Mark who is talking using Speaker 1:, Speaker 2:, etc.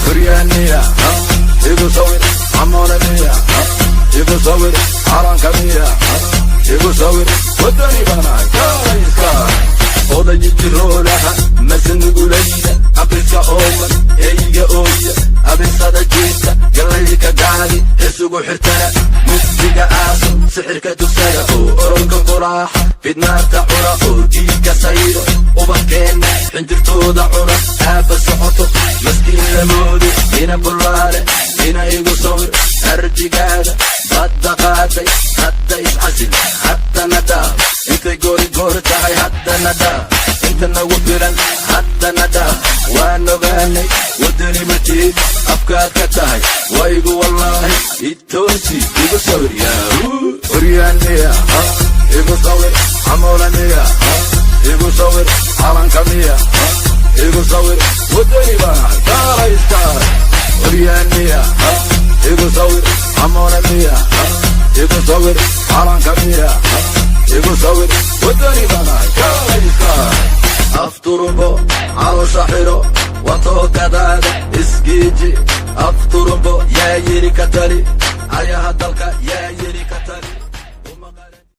Speaker 1: فريانية igu sawir amoonaniya igu sawir calankamiya igu sawir wadani banahay kayska odayi jiroolaha masanugulaya abriska ooman eyiga ooya abisada jiita galayka gaadi isugu xirtana musliga aaso sixirka dugsaga oo oronka quraaxa fidnaarta cuna oo diigka sayro ubakeena xinjirtooda cuna aafa socoto maskiin lamoodi ina bulaale ina igu sawir arjigaada badda qaaday hadda isxasil hadda nadaa intay goori goor tahay hadda nadaa inta nagu filan hadda nadaa waan ogaanay wadani matiid afkaad ka tahay waygu wallaahi itoosi igu sawir yaa uryaaniya igu sawir amoolaniya igu sawir calankamiya igu sawir wadani banahay kaalayska uryaaniya igu sawir amoonaniya igu sawir calankamiya igu sawir wadani banahay kaalayska afturumbo calosha xiro watokadaada isgiiji afturumbo yaa yiri ka tali ayaha dalka yaa yiri ka tali